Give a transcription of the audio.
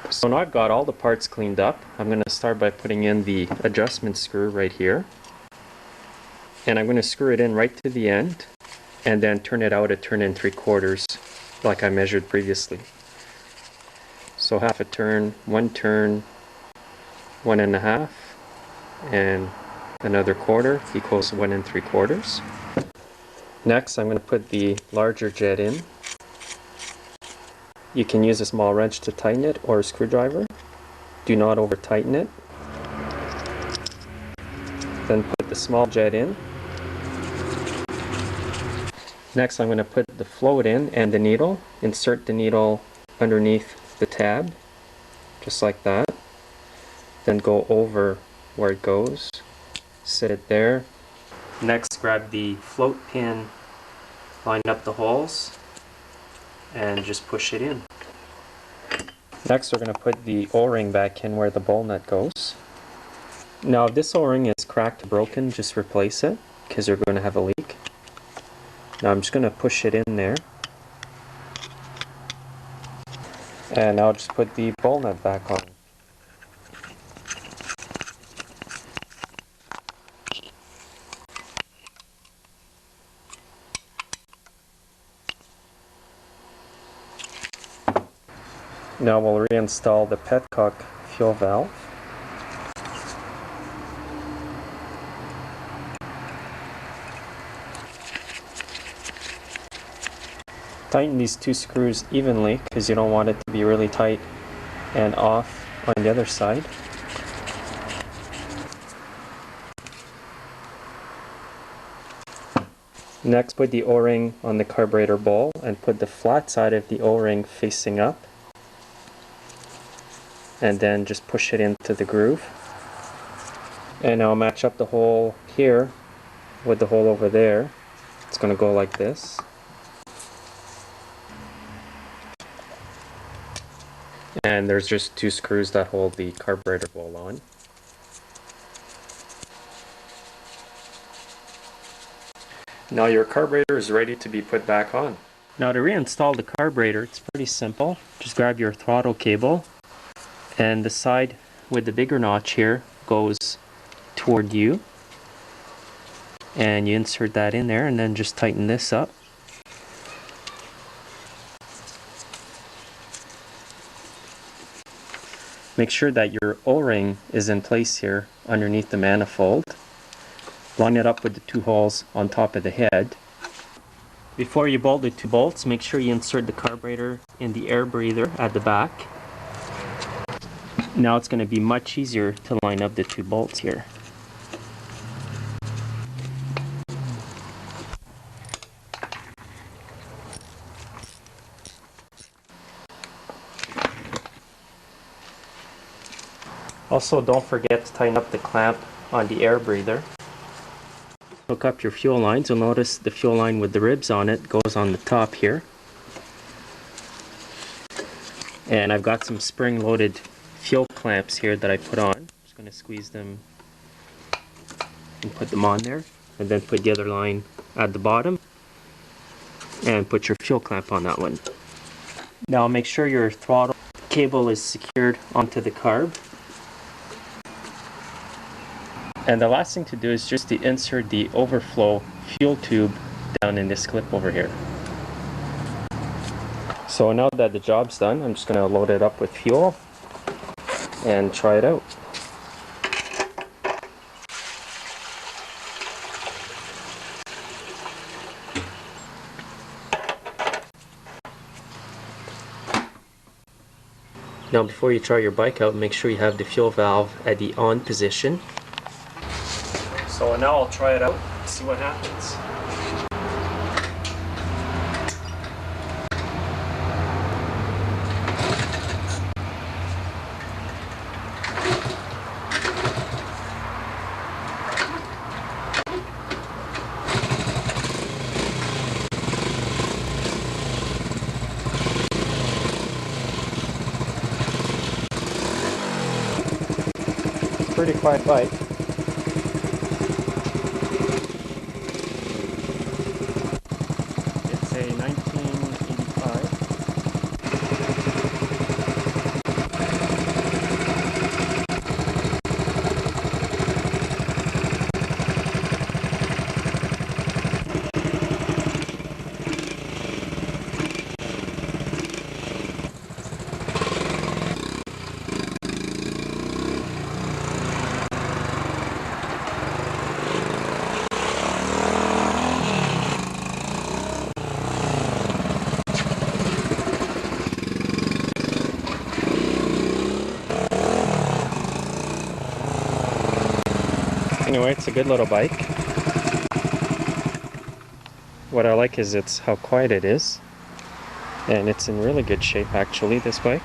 So now I've got all the parts cleaned up. I'm going to start by putting in the adjustment screw right here. And I'm going to screw it in right to the end and then turn it out at turn and 3/4 like I measured previously. So half a turn, 1 1.5, and another quarter equals 1 3/4. Next, I'm going to put the larger jet in. You can use a small wrench to tighten it or a screwdriver. Do not over tighten it. Then put the small jet in. Next, I'm going to put the float in and the needle. Insert the needle underneath the tab, just like that. Then go over where it goes. Set it there. Next, grab the float pin, line up the holes, and just push it in. Next, we're going to put the O-ring back in where the ball nut goes. Now, if this O-ring is cracked or broken, just replace it because you're going to have a leak. Now I'm just going to push it in there. And now just put the ball nut back on. Now we'll reinstall the petcock fuel valve. Tighten these two screws evenly because you don't want it to be really tight and off on the other side. Next, put the O-ring on the carburetor bowl and put the flat side of the O-ring facing up. And then just push it into the groove. And now match up the hole here with the hole over there. It's going to go like this. And there's just two screws that hold the carburetor bowl on. Now your carburetor is ready to be put back on. Now to reinstall the carburetor, it's pretty simple. Just grab your throttle cable, and the side with the bigger notch here goes toward you. And you insert that in there and then just tighten this up. Make sure that your O-ring is in place here underneath the manifold. Line it up with the two holes on top of the head. Before you bolt the two bolts, make sure you insert the carburetor in the air breather at the back. Now it's going to be much easier to line up the two bolts here. Also, don't forget to tighten up the clamp on the air breather. Hook up your fuel lines. You'll notice the fuel line with the ribs on it goes on the top here. And I've got some spring-loaded fuel clamps here that I put on. I'm just going to squeeze them and put them on there. And then put the other line at the bottom. And put your fuel clamp on that one. Now make sure your throttle cable is secured onto the carb. And the last thing to do is just to insert the overflow fuel tube down in this clip over here. So now that the job's done, I'm just going to load it up with fuel and try it out. Now before you try your bike out, make sure you have the fuel valve at the on position. So now I'll try it out, see what happens. Pretty quiet bike. It's a 1985. Anyway, it's a good little bike. What I like is how quiet it is. And it's in really good shape actually, this bike.